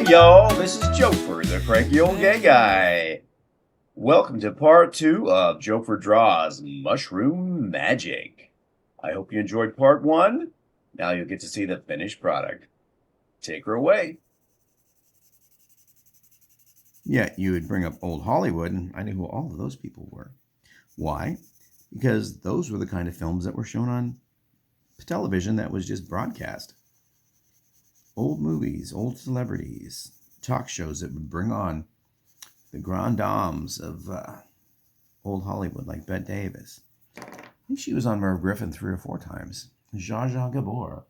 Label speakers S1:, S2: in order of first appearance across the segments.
S1: y'all, this is Joefer, the cranky old gay guy. Welcome to part 2 of Joefer Draws Mushroom Magic. I hope you enjoyed part 1. Now you'll get to see the finished product. Take her away.
S2: Yeah, you would bring up old Hollywood, and I knew who all of those people were. Why? Because those were the kind of films that were shown on television that was just broadcast. Old movies, old celebrities, talk shows that would bring on the grand dames of old Hollywood, like Bette Davis. I think she was on Merv Griffin 3 or 4 times. Zsa Zsa Gabor.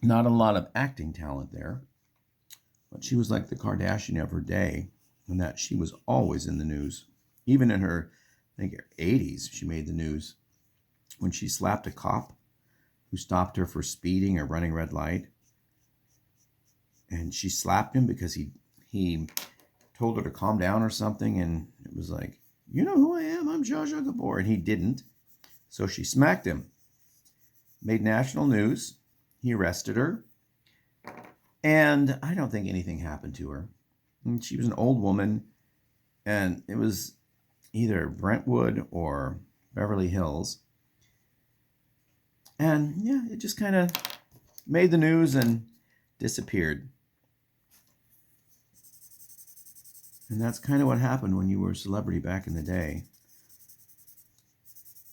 S2: Not a lot of acting talent there, but she was like the Kardashian of her day, in that she was always in the news. Even in her, I think, her 80s, she made the news when she slapped a cop who stopped her for speeding or running red light. And she slapped him because he told her to calm down or something. And it was like, you know who I am? I'm Zsa Zsa Gabor. And he didn't. So she smacked him. Made national news. He arrested her. And I don't think anything happened to her. And she was an old woman. And it was either Brentwood or Beverly Hills. And yeah, it just kind of made the news and disappeared. And that's kind of what happened when you were a celebrity back in the day.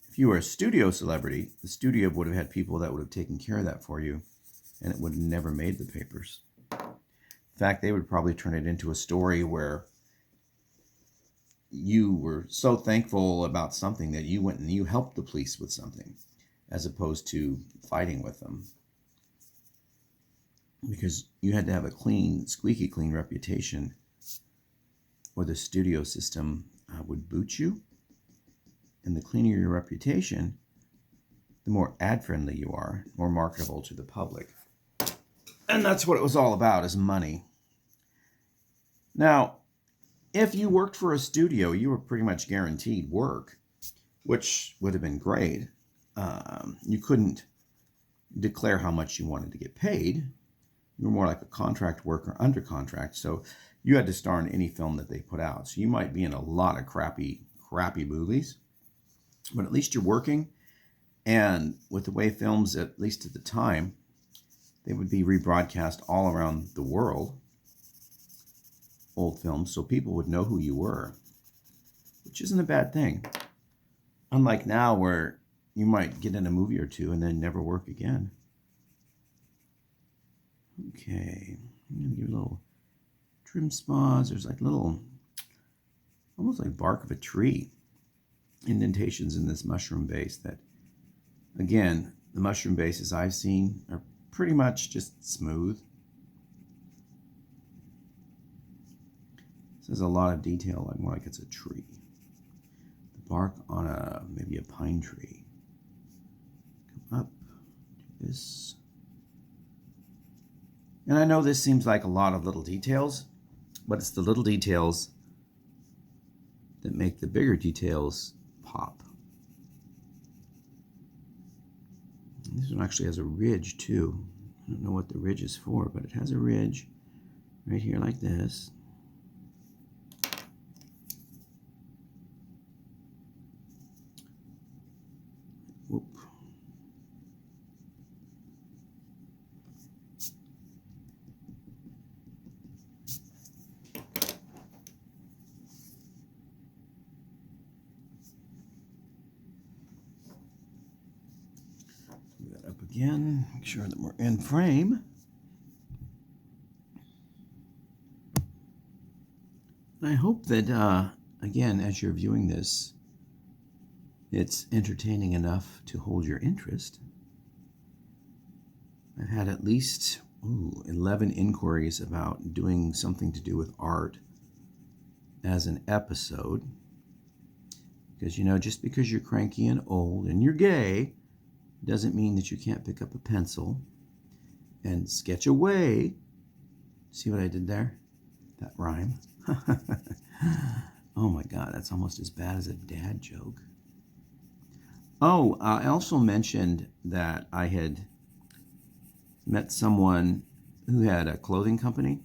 S2: If you were a studio celebrity, the studio would have had people that would have taken care of that for you, and it would have never made the papers. In fact, they would probably turn it into a story where you were so thankful about something that you went and you helped the police with something, as opposed to fighting with them. Because you had to have a clean, squeaky clean reputation, or the studio system would boot you. And the cleaner your reputation, the more ad-friendly you are, more marketable to the public. And that's what it was all about, is money. Now, if you worked for a studio, you were pretty much guaranteed work, which would have been great. You couldn't declare how much you wanted to get paid. You were more like a contract worker under contract, so you had to star in any film that they put out. So you might be in a lot of crappy movies, but at least you're working. And with the way films, at least at the time, they would be rebroadcast all around the world, old films, so people would know who you were, which isn't a bad thing. Unlike now, where you might get in a movie or two and then never work again. Okay, I'm going to give a little trim spots. There's like little, almost like bark of a tree, indentations in this mushroom base that, again, the mushroom bases I've seen are pretty much just smooth. This has a lot of detail, like more like it's a tree. The bark on maybe a pine tree. Come up, do this. And I know this seems like a lot of little details, but it's the little details that make the bigger details pop. And this one actually has a ridge too. I don't know what the ridge is for, but it has a ridge right here like this. Whoop. Move that up again, make sure that we're in frame. I hope that, again, as you're viewing this, it's entertaining enough to hold your interest. I've had at least 11 inquiries about doing something to do with art as an episode. Because, you know, just because you're cranky and old and you're gay doesn't mean that you can't pick up a pencil and sketch away. See what I did there? That rhyme. Oh my God, that's almost as bad as a dad joke. Oh, I also mentioned that I had met someone who had a clothing company,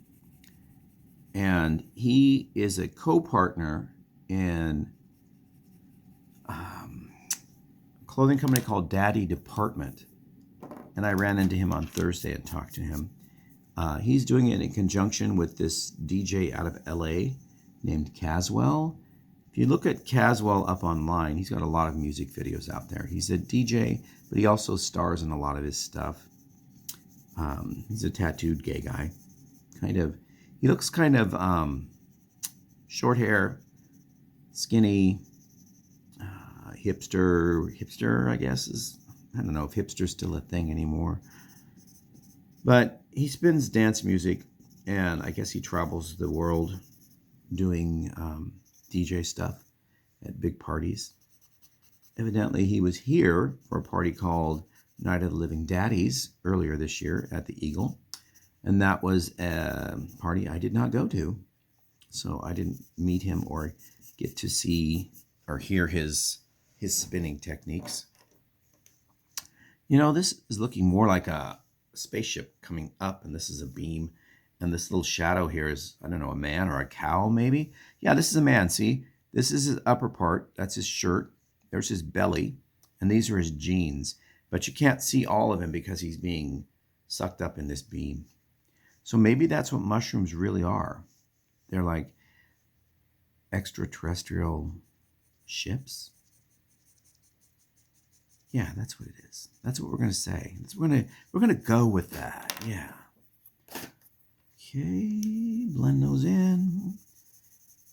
S2: and he is a co-partner in a clothing company called Daddy Department. And I ran into him on Thursday and talked to him. He's doing it in conjunction with this DJ out of LA named Caswell. If you look at Caswell up online, he's got a lot of music videos out there. He's a DJ, but he also stars in a lot of his stuff. He's a tattooed gay guy. He looks kind of short hair, skinny, hipster, I guess is, I don't know if hipster's still a thing anymore. But he spins dance music, and I guess he travels the world doing DJ stuff at big parties. Evidently, he was here for a party called Night of the Living Daddies earlier this year at the Eagle. And that was a party I did not go to. So I didn't meet him or get to see or hear his spinning techniques. You know, this is looking more like a spaceship coming up, and this is a beam. And this little shadow here is, I don't know, a man or a cow maybe? Yeah, this is a man, see? This is his upper part. That's his shirt. There's his belly. And these are his jeans. But you can't see all of him because he's being sucked up in this beam. So maybe that's what mushrooms really are. They're like extraterrestrial ships. Yeah, that's what it is. That's what we're going to say. We're gonna go with that. Yeah. Okay, blend those in.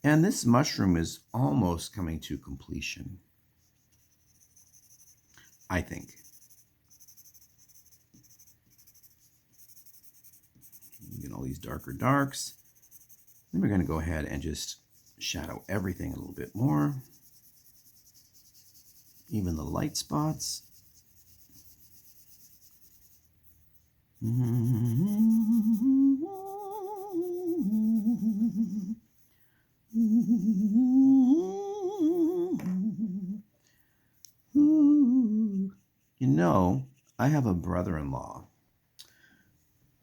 S2: And this mushroom is almost coming to completion, I think. Get all these darker darks. Then we're going to go ahead and just shadow everything a little bit more. Even the light spots. You know, I have a brother-in-law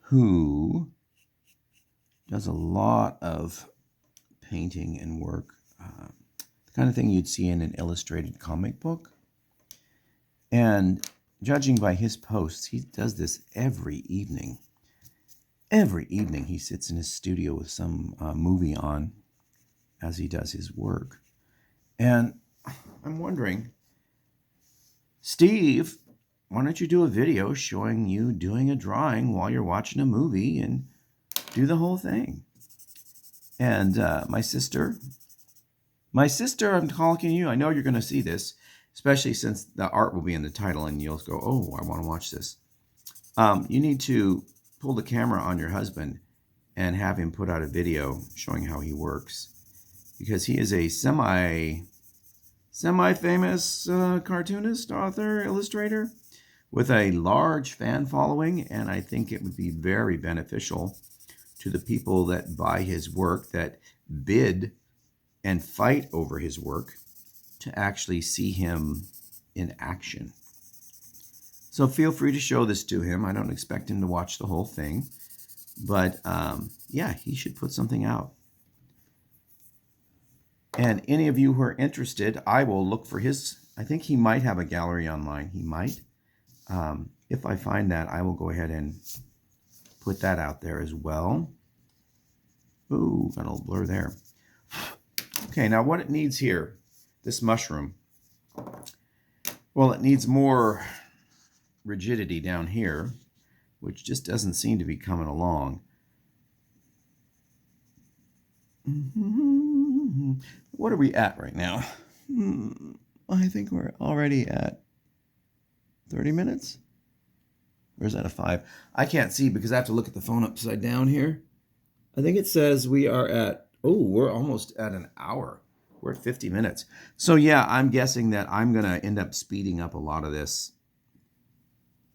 S2: who does a lot of painting and work, the kind of thing you'd see in an illustrated comic book. And judging by his posts, he does this every evening. Every evening he sits in his studio with some movie on as he does his work. And I'm wondering, Steve, why don't you do a video showing you doing a drawing while you're watching a movie and do the whole thing? And my sister, I'm calling you. I know you're going to see this, especially since the art will be in the title and you'll go, oh, I want to watch this. You need to pull the camera on your husband and have him put out a video showing how he works, because he is a semi-famous cartoonist, author, illustrator with a large fan following, and I think it would be very beneficial to the people that buy his work, that bid and fight over his work, to actually see him in action. So feel free to show this to him. I don't expect him to watch the whole thing, but yeah, he should put something out. And any of you who are interested, I will look for his, I think he might have a gallery online. He might. If I find that, I will go ahead and put that out there as well. Ooh, got a little blur there. Okay, now what it needs here, this mushroom, well, it needs more rigidity down here, which just doesn't seem to be coming along. What are we at right now? I think we're already at 30 minutes. Or is that a 5? I can't see because I have to look at the phone upside down here. I think it says we are at, we're almost at an hour. We're at 50 minutes. So yeah, I'm guessing that I'm going to end up speeding up a lot of this,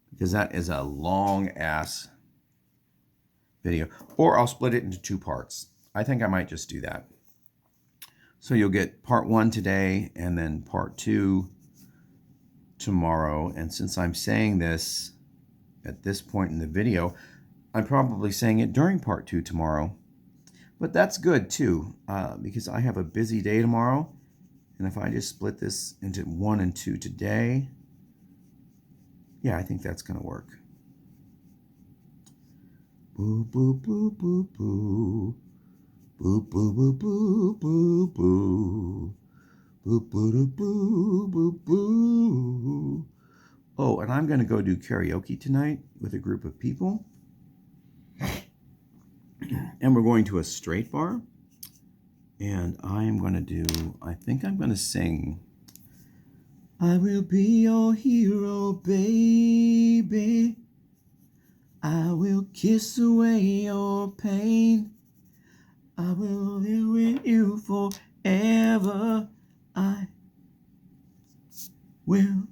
S2: because that is a long ass video. Or I'll split it into 2 parts. I think I might just do that. So you'll get part 1 today and then part 2 tomorrow. And since I'm saying this at this point in the video, I'm probably saying it during part 2 tomorrow. But that's good too, because I have a busy day tomorrow. And if I just split this into 1 and 2 today, yeah, I think that's going to work. Boo, boo, boo, boo, boo. Boo, boo, boo, boo, boo, boo. Boo, boo, boo, boo, boo. Oh, and I'm going to go do karaoke tonight with a group of people. And we're going to a straight bar. And I am going to do, I think I'm going to sing, I will be your hero, baby. I will kiss away your pain. I will live with you forever. I will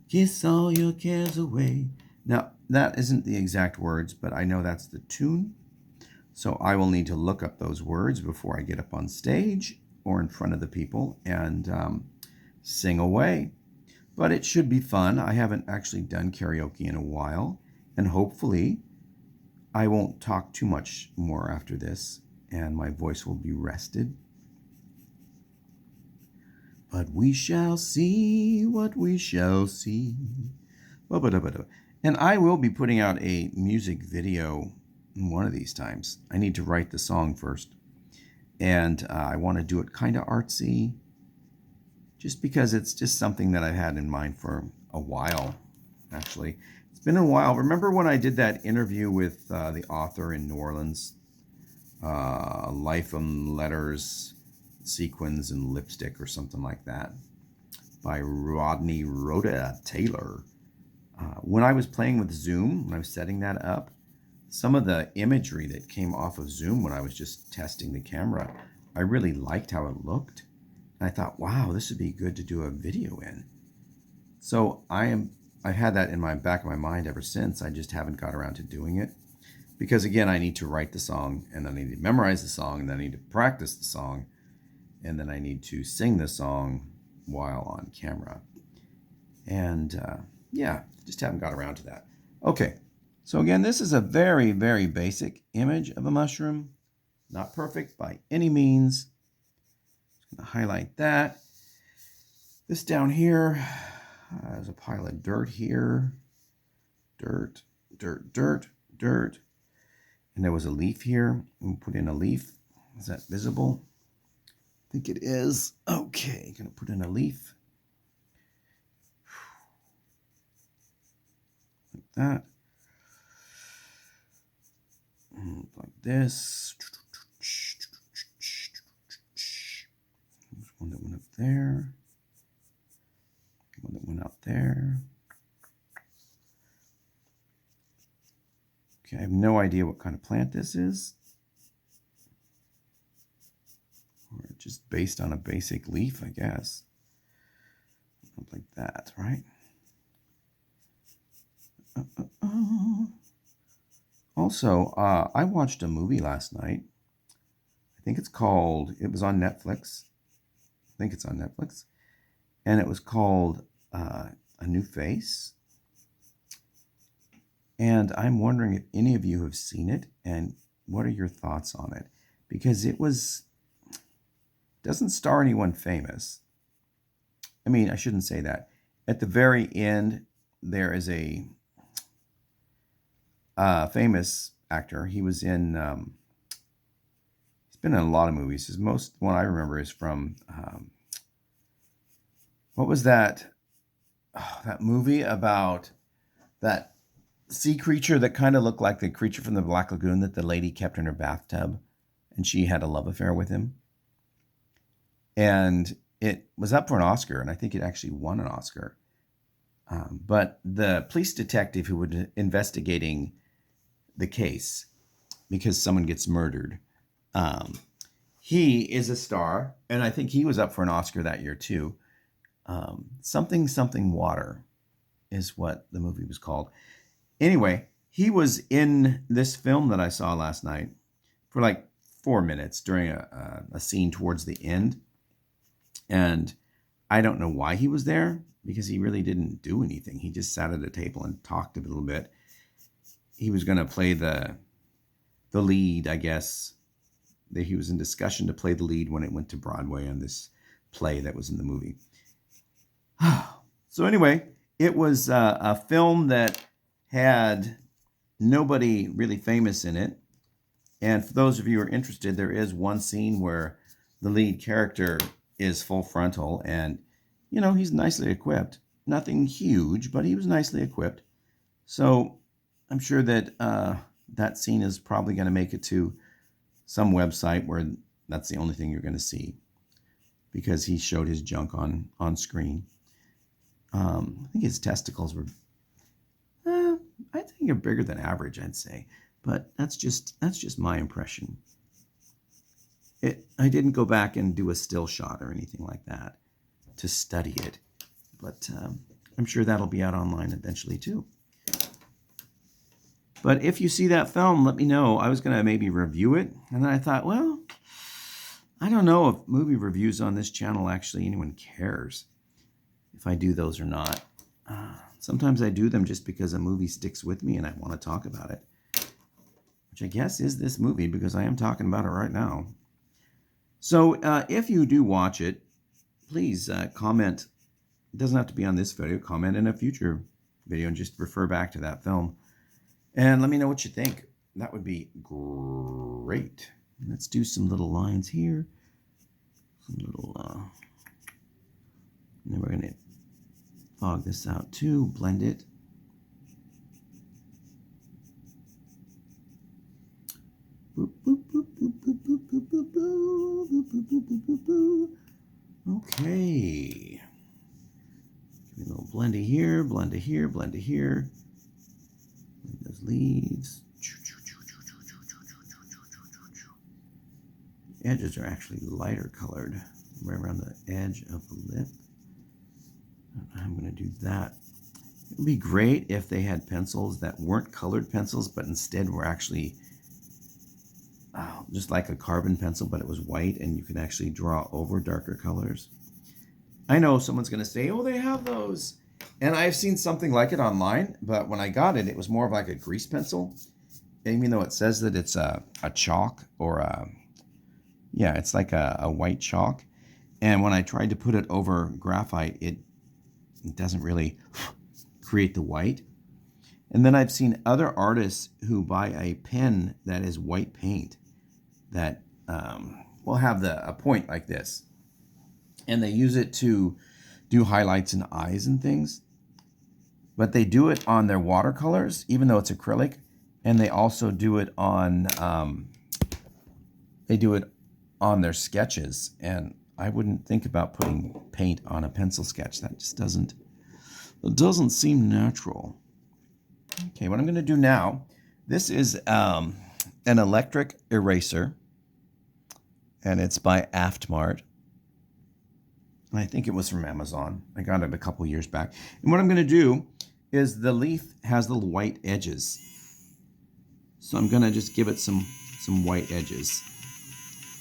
S2: kiss all your cares away. Now, that isn't the exact words, but I know that's the tune. So I will need to look up those words before I get up on stage or in front of the people and sing away. But it should be fun. I haven't actually done karaoke in a while, and hopefully I won't talk too much more after this, and my voice will be rested. But we shall see what we shall see. And I will be putting out a music video one of these times. I need to write the song first. And I want to do it kind of artsy, just because it's just something that I've had in mind for a while, actually. It's been a while. Remember when I did that interview with the author in New Orleans? Life and Letters, Sequins and Lipstick or something like that by Rodney Rhoda Taylor. When I was playing with Zoom, when I was setting that up, some of the imagery that came off of Zoom when I was just testing the camera, I really liked how it looked. And I thought, wow, this would be good to do a video in. So I've had that in my back of my mind ever since. I just haven't got around to doing it. Because again, I need to write the song, and then I need to memorize the song, and then I need to practice the song, and then I need to sing the song while on camera. And yeah, just haven't got around to that. Okay, so again, this is a very, very basic image of a mushroom. Not perfect by any means. Just going to highlight that. This down here, there's a pile of dirt here. Dirt, dirt, dirt, dirt. And there was a leaf here. We'll put in a leaf. Is that visible? I think it is. Okay, gonna put in a leaf. Like that. Like this. There's one that went up there. One that went out there. Okay, I have no idea what kind of plant this is. Or just based on a basic leaf, I guess. Something like that, right? Also, I watched a movie last night. I think it was on Netflix. I think it's on Netflix. And it was called A New Face. And I'm wondering if any of you have seen it and what are your thoughts on it? Because it doesn't star anyone famous. I mean, I shouldn't say that. At the very end, there is a famous actor. He was in, he's been in a lot of movies. His most one I remember is from, what was that? Oh, that movie about that sea creature that kind of looked like the creature from the Black Lagoon that the lady kept in her bathtub, and she had a love affair with him. And it was up for an Oscar, and I think it actually won an Oscar. But the police detective who was investigating the case because someone gets murdered, he is a star, and I think he was up for an Oscar that year too. Something Water is what the movie was called. Anyway, he was in this film that I saw last night for like 4 minutes during a scene towards the end. And I don't know why he was there, because he really didn't do anything. He just sat at a table and talked a little bit. he was going to play the lead, I guess. That he was in discussion to play the lead when it went to Broadway on this play that was in the movie. So anyway, it was a film that had nobody really famous in it. And for those of you who are interested, there is one scene where the lead character is full frontal and, you know, he's nicely equipped. Nothing huge, but he was nicely equipped. So I'm sure that that scene is probably going to make it to some website where that's the only thing you're going to see, because he showed his junk on screen. I think his testicles were, I think they're bigger than average, I'd say. But that's just my impression. I didn't go back and do a still shot or anything like that to study it. But I'm sure that'll be out online eventually too. But if you see that film, let me know. I was going to maybe review it. And then I thought, well, I don't know if movie reviews on this channel actually anyone cares if I do those or not. Sometimes I do them just because a movie sticks with me and I want to talk about it. Which I guess is this movie, because I am talking about it right now. So if you do watch it, please comment. It doesn't have to be on this video. Comment in a future video and just refer back to that film. And let me know what you think. That would be great. Let's do some little lines here. Some little, and then we're going to fog this out too, blend it. Okay. Give me a little blendy here, blend it here, blend it here. Those leaves. The edges are actually lighter colored, right around the edge of the lip. I'm going to do that. It would be great if they had pencils that weren't colored pencils, but instead were actually just like a carbon pencil, but it was white and you could actually draw over darker colors. I know someone's going to say, oh, they have those. And I've seen something like it online, but when I got it, it was more of like a grease pencil. Even though it says that it's a chalk or it's like a white chalk. And when I tried to put it over graphite, it doesn't really create the white. And then I've seen other artists who buy a pen that is white paint that will have a point like this. And they use it to do highlights and eyes and things. But they do it on their watercolors, even though it's acrylic. And they also do it on their sketches. And I wouldn't think about putting paint on a pencil sketch. That just doesn't seem natural. Okay, what I'm going to do now, this is an electric eraser, and it's by Aftmart. And I think it was from Amazon. I got it a couple years back. And what I'm going to do is the leaf has little white edges. So I'm going to just give it some white edges.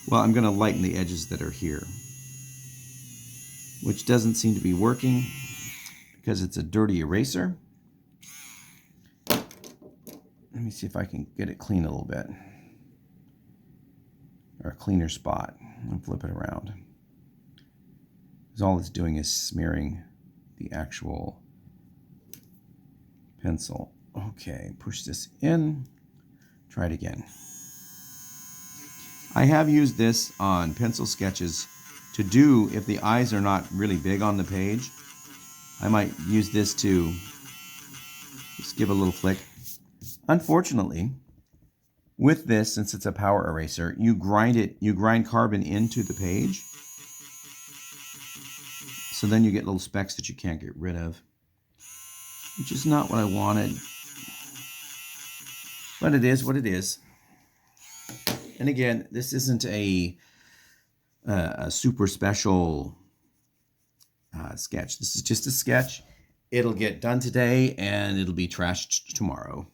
S2: Well, I'm going to lighten the edges that are here, which doesn't seem to be working because it's a dirty eraser. Let me see if I can get it clean a little bit, or a cleaner spot. I'll flip it around. Because all it's doing is smearing the actual pencil. Okay, push this in. Try it again. I have used this on pencil sketches to do, if the eyes are not really big on the page, I might use this to just give a little flick. Unfortunately, with this, since it's a power eraser, you grind carbon into the page. So then you get little specks that you can't get rid of, which is not what I wanted. But it is what it is. And again, this isn't a super special sketch. This is just a sketch. It'll get done today and it'll be trashed tomorrow.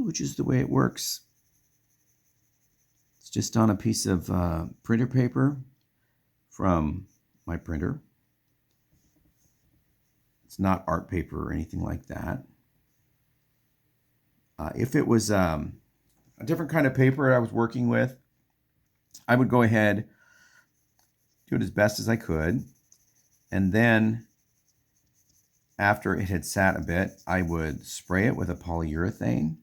S2: Which is the way it works. It's just on a piece of printer paper from my printer. It's not art paper or anything like that. If it was a different kind of paper I was working with, I would go ahead, do it as best as I could, and then after it had sat a bit, I would spray it with a polyurethane.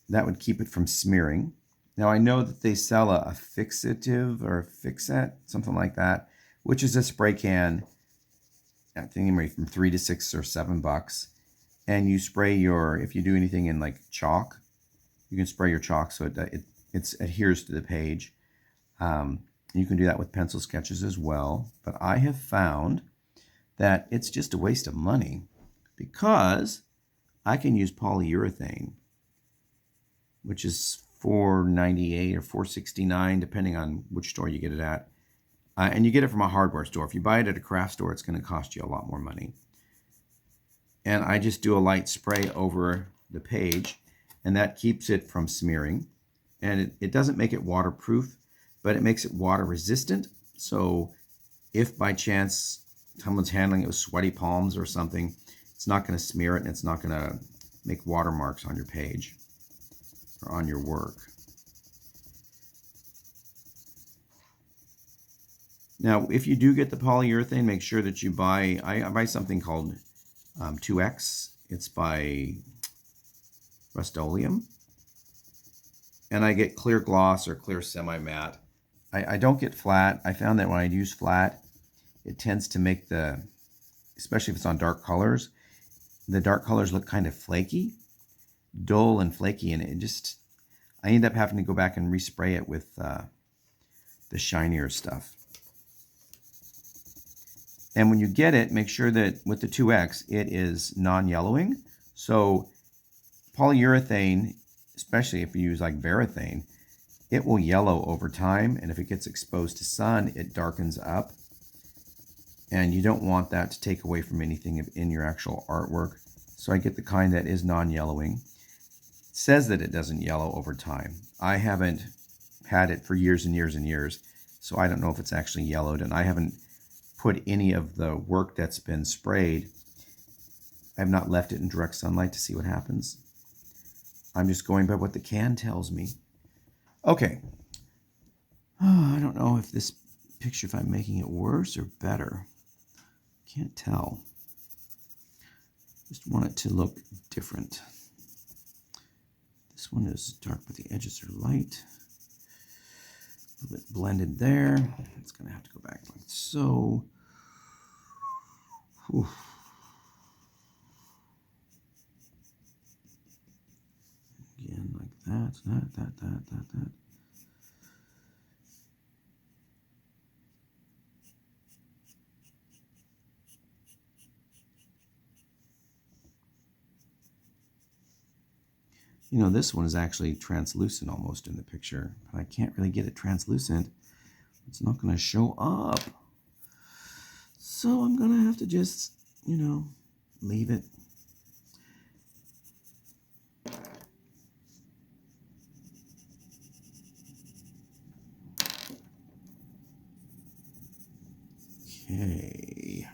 S2: That would keep it from smearing. Now I know that they sell a fixative or a fixet, something like that, which is a spray can, I think from $3 to $6 or $7. And you spray if you do anything in like chalk, you can spray your chalk so it adheres to the page. You can do that with pencil sketches as well. But I have found that it's just a waste of money because I can use polyurethane, which is $4.98 or $4.69, depending on which store you get it at. And you get it from a hardware store. If you buy it at a craft store, it's going to cost you a lot more money. And I just do a light spray over the page, and that keeps it from smearing. And it doesn't make it waterproof, but it makes it water resistant. So if by chance someone's handling it with sweaty palms or something, it's not going to smear it, and it's not going to make watermarks on your page or on your work. Now, if you do get the polyurethane, make sure that you buy, I buy something called 2X. It's by Rust-Oleum. And I get clear gloss or clear semi-matte. I don't get flat. I found that when I use flat, it tends to make especially if it's on dark colors, the dark colors look kind of flaky, dull and flaky, and I end up having to go back and respray it with the shinier stuff. And when you get it, make sure that with the 2X, it is non-yellowing. So polyurethane, especially if you use like Varathane, it will yellow over time. And if it gets exposed to sun, it darkens up. And you don't want that to take away from anything in your actual artwork. So I get the kind that is non-yellowing. It says that it doesn't yellow over time. I haven't had it for years and years and years, so I don't know if it's actually yellowed, and I haven't put any of the work that's been sprayed. I have not left it in direct sunlight to see what happens. I'm just going by what the can tells me. Okay. Oh, I don't know if this picture, if I'm making it worse or better. Can't tell. Just want it to look different. This one is dark, but the edges are light. A little bit blended there. It's going to have to go back like so. Whew. Again, like that. You know, this one is actually translucent almost in the picture, but I can't really get it translucent. It's not going to show up. So I'm going to have to just, leave it. Okay.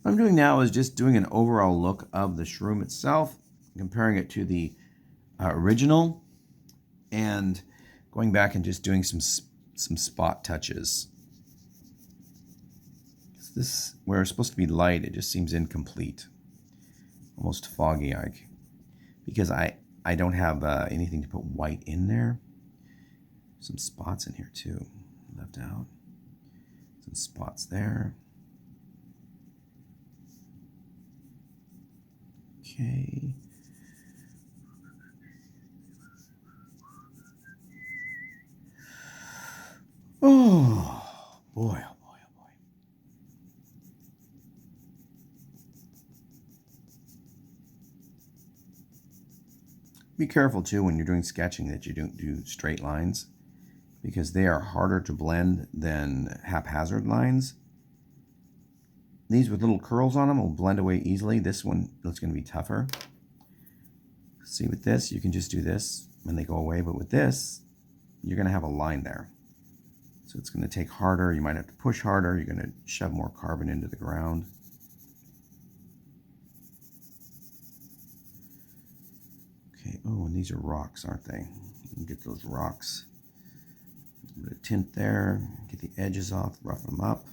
S2: What I'm doing now is just doing an overall look of the shroom itself, comparing it to the original, and going back and just doing some spot touches. This, where it's supposed to be light, it just seems incomplete, almost foggy, because I don't have anything to put white in there. Some spots in here too, left out. Some spots there. Okay. Oh boy, oh boy, oh boy. Be careful too when you're doing sketching that you don't do straight lines, because they are harder to blend than haphazard lines. These with little curls on them will blend away easily. This one is going to be tougher. See, with this, you can just do this and they go away. But with this, you're going to have a line there. So it's going to take harder. You might have to push harder. You're going to shove more carbon into the ground. Okay, oh, and these are rocks, aren't they? You can get those rocks. A bit of tint there. Get the edges off, rough them up.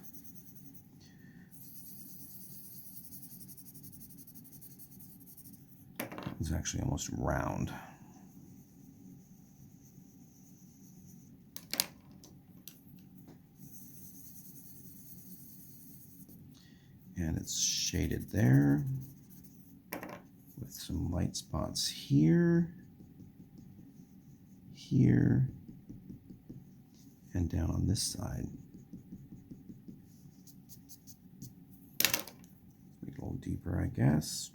S2: It's actually almost round. And it's shaded there with some light spots here, here, and down on this side. Make it a little deeper, I guess.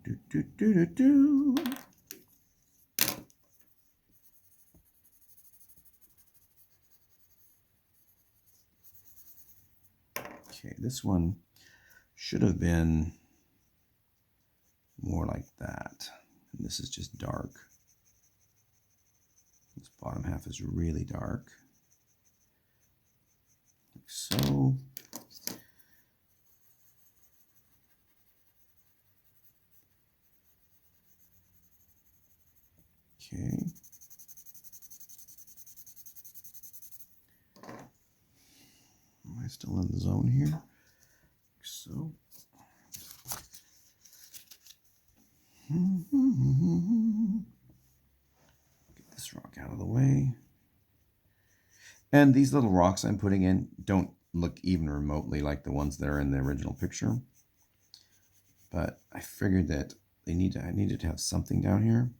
S2: Do, do, do, do, do. Okay, this one should have been more like that. And this is just dark. This bottom half is really dark. Like so. Okay. Am I still in the zone here? Like so. Get this rock out of the way. And these little rocks I'm putting in don't look even remotely like the ones that are in the original picture. But I figured that I needed to have something down here.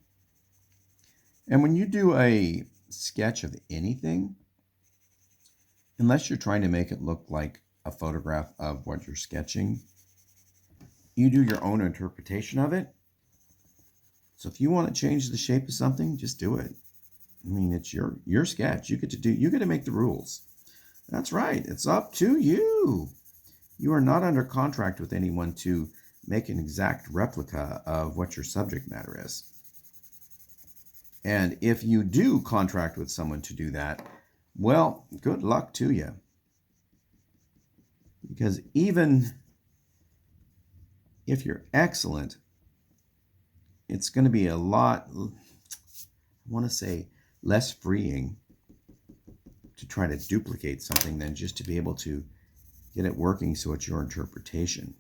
S2: And when you do a sketch of anything, unless you're trying to make it look like a photograph of what you're sketching, you do your own interpretation of it. So if you want to change the shape of something, just do it. I mean, it's your sketch. You get to make the rules. That's right. It's up to you. You are not under contract with anyone to make an exact replica of what your subject matter is. And if you do contract with someone to do that, well, good luck to you. Because even if you're excellent, it's going to be a lot, I want to say, less freeing to try to duplicate something than just to be able to get it working so it's your interpretation.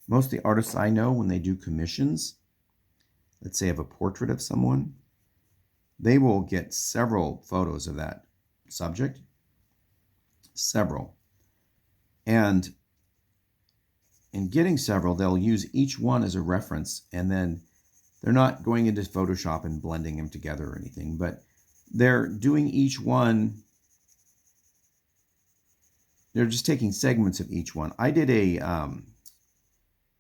S2: Most of the artists I know, when they do commissions, let's say of a portrait of someone, they will get several photos of that subject, several. And in getting several, they'll use each one as a reference, and then they're not going into Photoshop and blending them together or anything, but they're doing each one, they're just taking segments of each one. I did a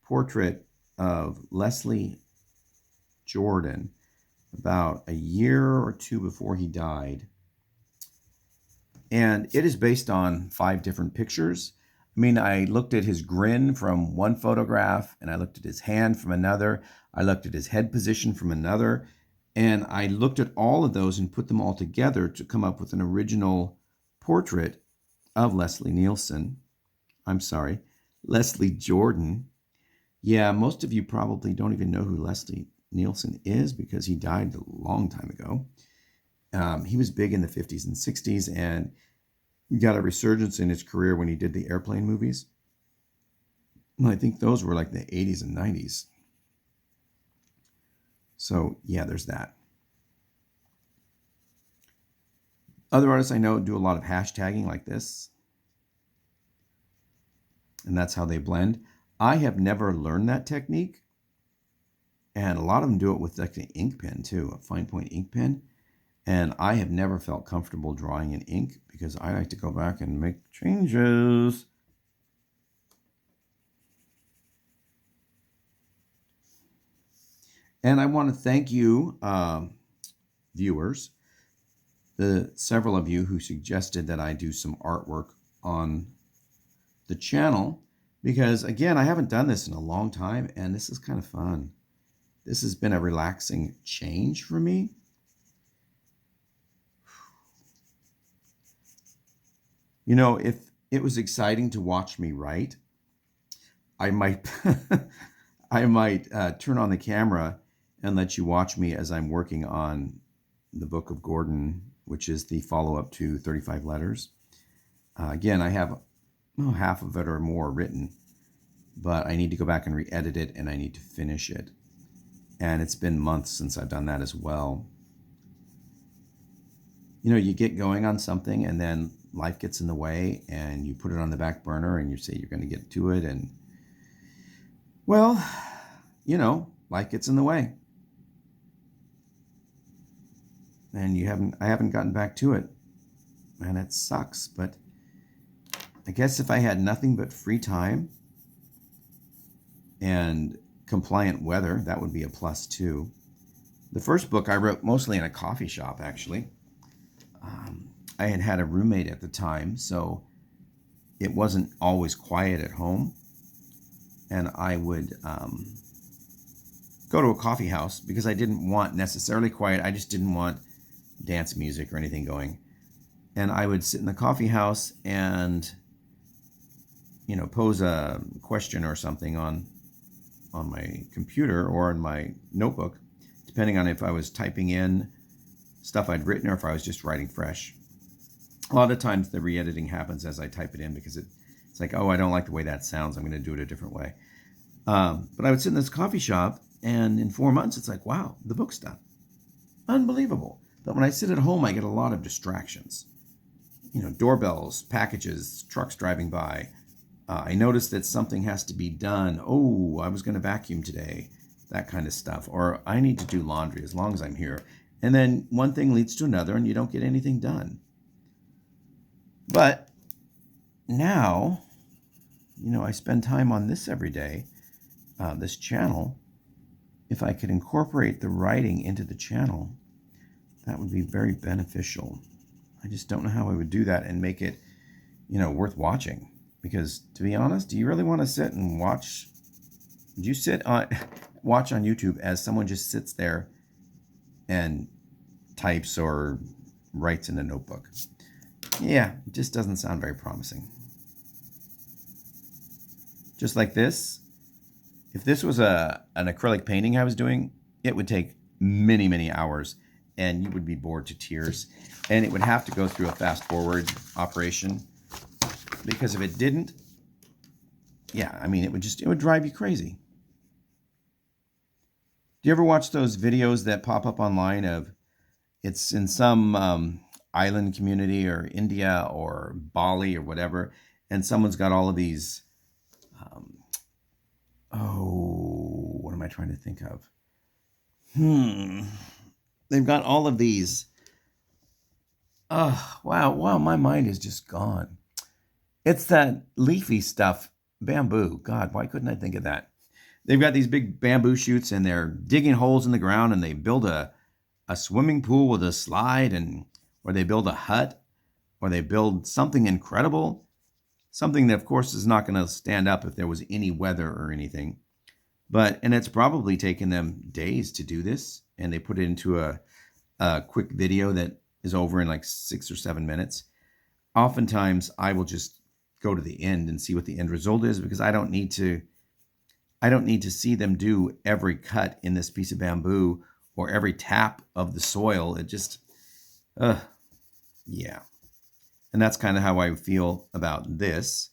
S2: portrait of Leslie Jordan about a year or two before he died. And it is based on 5 different pictures. I mean, I looked at his grin from one photograph, and I looked at his hand from another. I looked at his head position from another. And I looked at all of those and put them all together to come up with an original portrait of Leslie Jordan. Yeah, most of you probably don't even know who Leslie Nielsen is because he died a long time ago. He was big in the 50s and 60s and got a resurgence in his career when he did the airplane movies. And I think those were like the 80s and 90s. So yeah, there's that. Other artists I know do a lot of hashtagging like this. And that's how they blend. I have never learned that technique. And a lot of them do it with like an ink pen too, a fine point ink pen. And I have never felt comfortable drawing in ink because I like to go back and make changes. And I want to thank you, viewers, the several of you who suggested that I do some artwork on the channel, because again, I haven't done this in a long time and this is kind of fun. This has been a relaxing change for me. You know, if it was exciting to watch me write, I might I might turn on the camera and let you watch me as I'm working on the Book of Gordon, which is the follow-up to 35 Letters. Again, I have half of it or more written, but I need to go back and re-edit it, and I need to finish it. And it's been months since I've done that as well. You know, you get going on something and then life gets in the way and you put it on the back burner and you say you're going to get to it, and well, you know, life gets in the way. And I haven't gotten back to it. And it sucks, but I guess if I had nothing but free time and compliant weather, that would be a plus too. The first book I wrote mostly in a coffee shop, actually. I had a roommate at the time, so it wasn't always quiet at home. And I would go to a coffee house because I didn't want necessarily quiet. I just didn't want dance music or anything going. And I would sit in the coffee house and, you know, pose a question or something on my computer or in my notebook, depending on if I was typing in stuff I'd written or if I was just writing fresh. A lot of times the re-editing happens as I type it in because it's like, oh, I don't like the way that sounds. I'm going to do it a different way. But I would sit in this coffee shop, and in 4 months, it's like, wow, the book's done. Unbelievable. But when I sit at home, I get a lot of distractions. You know, doorbells, packages, trucks driving by. I notice that something has to be done. Oh, I was going to vacuum today. That kind of stuff. Or I need to do laundry as long as I'm here. And then one thing leads to another, and you don't get anything done. But now, you know, I spend time on this every day, this channel. If I could incorporate the writing into the channel, that would be very beneficial. I just don't know how I would do that and make it, you know, worth watching. Because to be honest, do you really want to sit and watch? Do you watch on YouTube as someone just sits there and types or writes in a notebook? Yeah, it just doesn't sound very promising. Just like this, if this was an acrylic painting I was doing, it would take many, many hours and you would be bored to tears. And it would have to go through a fast forward operation, because if it didn't, yeah, I mean, it would drive you crazy. Do you ever watch those videos that pop up online of, it's in some island community or India or Bali or whatever, and someone's got all of these, what am I trying to think of? They've got all of these, wow, my mind is just gone. It's that leafy stuff, bamboo. God, why couldn't I think of that? They've got these big bamboo shoots and they're digging holes in the ground, and they build a swimming pool with a slide, or they build a hut, or they build something incredible. Something that, of course, is not going to stand up if there was any weather or anything. And it's probably taken them days to do this. And they put it into a quick video that is over in like 6 or 7 minutes. Oftentimes, I will just go to the end and see what the end result is, because I don't need to see them do every cut in this piece of bamboo or every tap of the soil. It just, yeah. And that's kind of how I feel about this,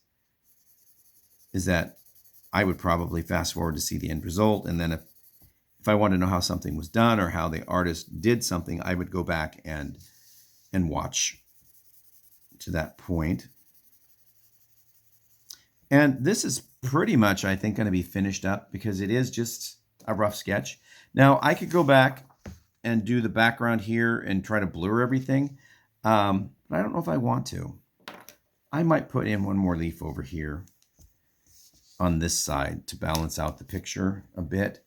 S2: is that I would probably fast forward to see the end result. And then if I want to know how something was done or how the artist did something, I would go back and watch to that point. And this is pretty much, I think, going to be finished up because it is just a rough sketch. Now, I could go back and do the background here and try to blur everything. But I don't know if I want to. I might put in one more leaf over here on this side to balance out the picture a bit.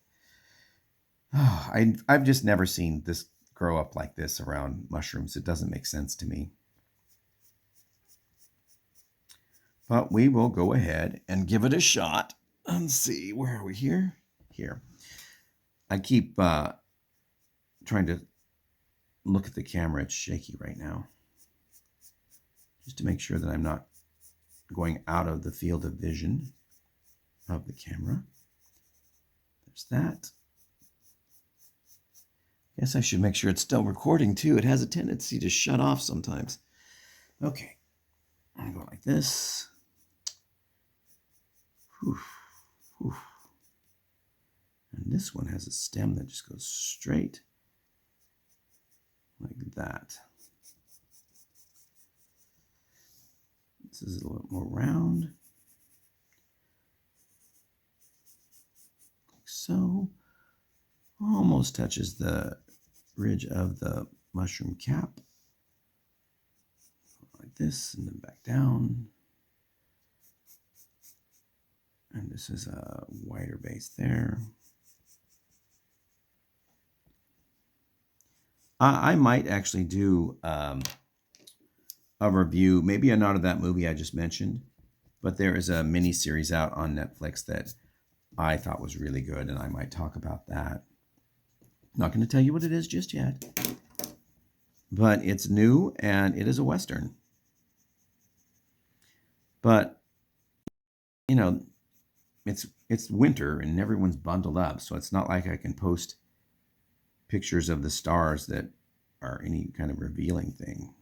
S2: I've just never seen this grow up like this around mushrooms. It doesn't make sense to me. But we will go ahead and give it a shot and see. Where are we here? Here. I keep trying to look at the camera. It's shaky right now. Just to make sure that I'm not going out of the field of vision of the camera. There's that. Guess I should make sure it's still recording too. It has a tendency to shut off sometimes. Okay. I go like this. Whew. Whew. And this one has a stem that just goes straight like that. This is a little more round. Like so. Almost touches the ridge of the mushroom cap. Like this, and then back down. And this is a wider base there. I might actually do a review, maybe not of that movie I just mentioned, but there is a mini series out on Netflix that I thought was really good, and I might talk about that. Not going to tell you what it is just yet, but it's new and it is a Western. But, you know, it's winter and everyone's bundled up, so it's not like I can post pictures of the stars that are any kind of revealing thing.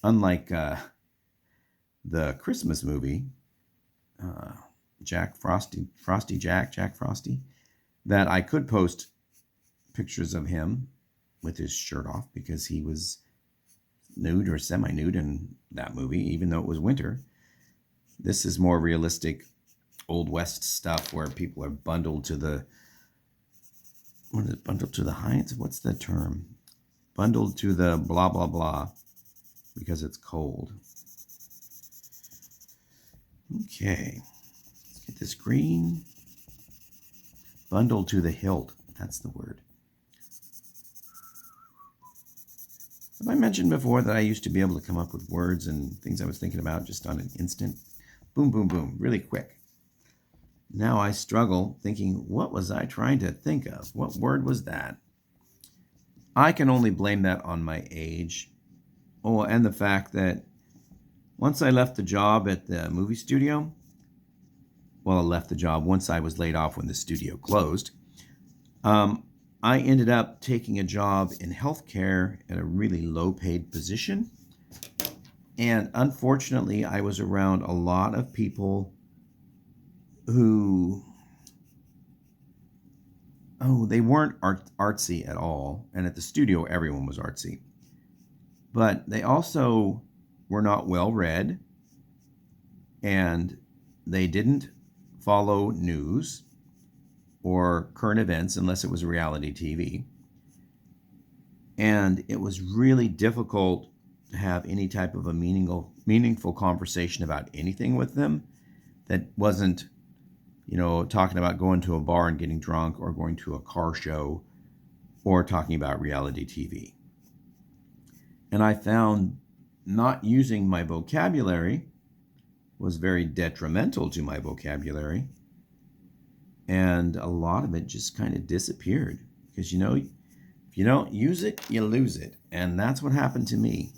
S2: Unlike the Christmas movie, Jack Frosty, Jack Frosty, that I could post pictures of him with his shirt off because he was nude or semi-nude in that movie, even though it was winter. This is more realistic Old West stuff where people are bundled to the, what is it, bundled to the heights? What's the term? Bundled to the blah, blah, blah, because it's cold. Okay, let's get this green. Bundled to the hilt, that's the word. Have I mentioned before that I used to be able to come up with words and things I was thinking about just on an instant? Boom, boom, boom, really quick. Now I struggle thinking, what was I trying to think of? What word was that? I can only blame that on my age. Oh, and the fact that once I left the job at the movie studio, well, I left the job once I was laid off when the studio closed, I ended up taking a job in healthcare at a really low-paid position. And unfortunately, I was around a lot of people who, they weren't artsy at all. And at the studio, everyone was artsy. But they also were not well-read, and they didn't follow news or current events unless it was reality TV. And it was really difficult to have any type of a meaningful conversation about anything with them that wasn't, talking about going to a bar and getting drunk or going to a car show or talking about reality TV. And I found not using my vocabulary was very detrimental to my vocabulary. And a lot of it just kind of disappeared because, if you don't use it, you lose it. And that's what happened to me.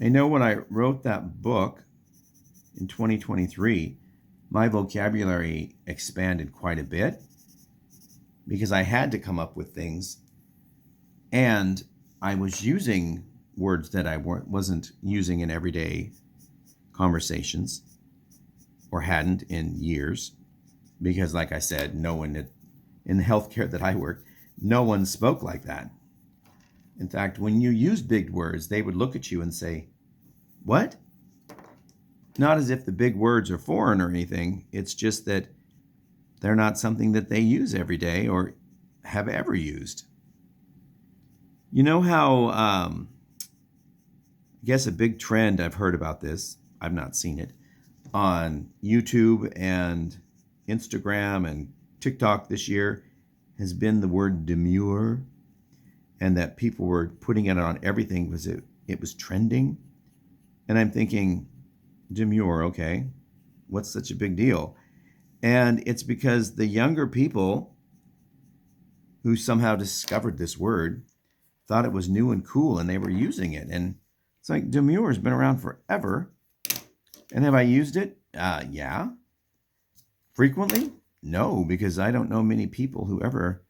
S2: I know when I wrote that book in 2023, my vocabulary expanded quite a bit because I had to come up with things. And I was using words that I wasn't using in everyday conversations or hadn't in years. Because like I said, no one in the healthcare that I worked, no one spoke like that. In fact, when you use big words, they would look at you and say, "What?" Not as if the big words are foreign or anything. It's just that they're not something that they use every day or have ever used. You know how, I guess a big trend, I've heard about this, I've not seen it, on YouTube and Instagram and TikTok this year has been the word demure, and that people were putting it on everything because it was trending. And I'm thinking, demure, okay, what's such a big deal? And it's because the younger people who somehow discovered this word thought it was new and cool, and they were using it. And it's like, demure has been around forever. And have I used it? Yeah. Frequently? No, because I don't know many people who ever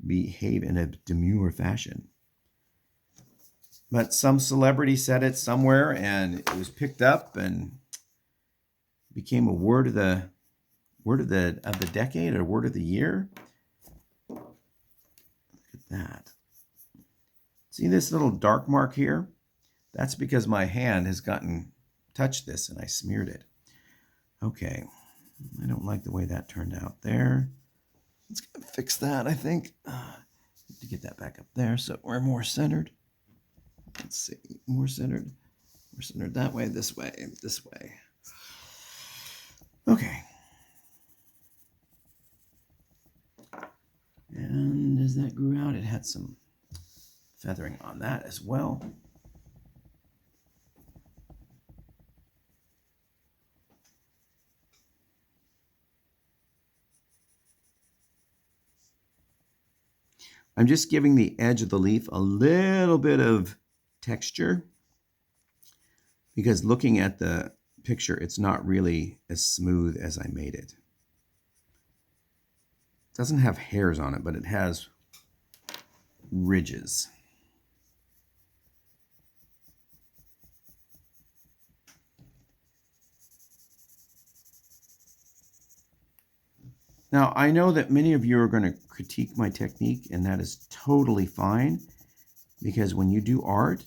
S2: behave in a demure fashion. But some celebrity said it somewhere, and it was picked up and became a word of the decade or word of the year. Look at that. See this little dark mark here? That's because my hand has touched this and I smeared it. Okay. I don't like the way that turned out there. Let's fix that, I think. Need to get that back up there so we're more centered. Let's see, more centered. We're centered that way, this way, this way. Okay. And as that grew out, it had some feathering on that as well. I'm just giving the edge of the leaf a little bit of texture because looking at the picture, it's not really as smooth as I made it. It doesn't have hairs on it, but it has ridges. Now, I know that many of you are going to critique my technique, and that is totally fine, because when you do art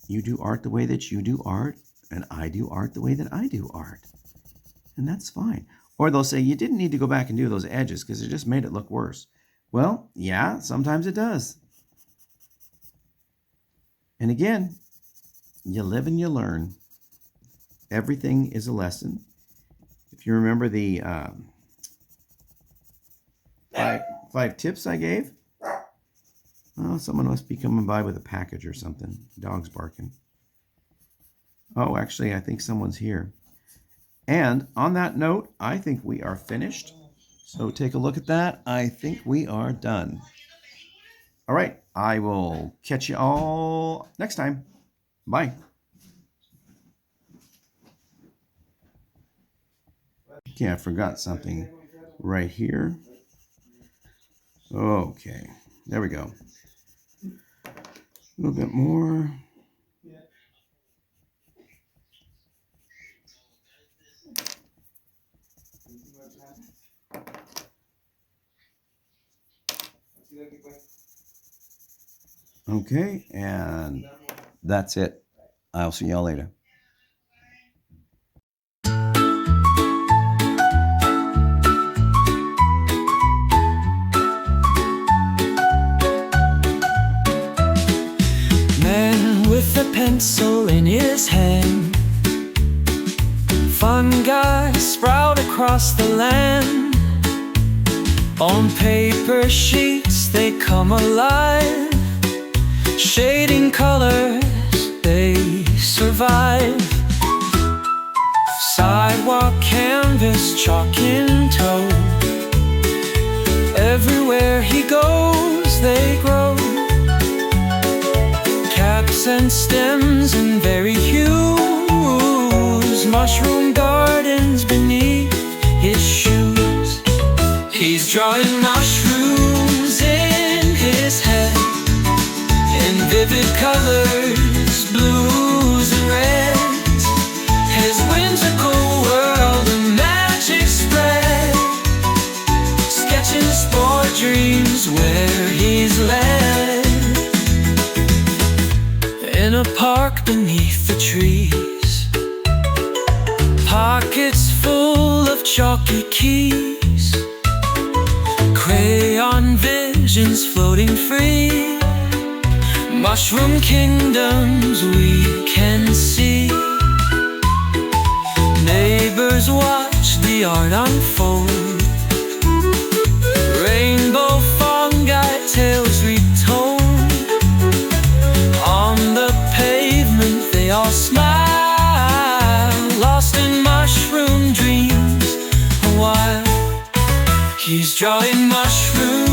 S2: the way that you do art, and I do art the way that I do art. And that's fine. Or they'll say, you didn't need to go back and do those edges because it just made it look worse. Well, yeah, sometimes it does. And again, you live and you learn. Everything is a lesson. If you remember the five tips I gave, oh, someone must be coming by with a package or something. Dog's barking. Oh, actually, I think someone's here. And on that note, I think we are finished. So take a look at that. I think we are done. All right. I will catch you all next time. Bye. Okay, I forgot something right here. Okay, there we go. A little bit more. Okay, and that's it. I'll see y'all later.
S3: Man with a pencil in his hand, fungi sprout across the land. On paper sheets they come alive, shading colors they survive. Sidewalk canvas, chalk in tow, everywhere he goes they grow. Caps and stems in varied hues, mushroom gardens beneath his shoes. He's drawing mushrooms in his head, in vivid colors, blues and reds. His whimsical world of magic spread, sketching spore dreams where he's led. In a park beneath the trees, pockets full of chalky keys, crayon visions floating free, mushroom kingdoms we can see. Neighbors watch the art unfold, He's drawing mushrooms.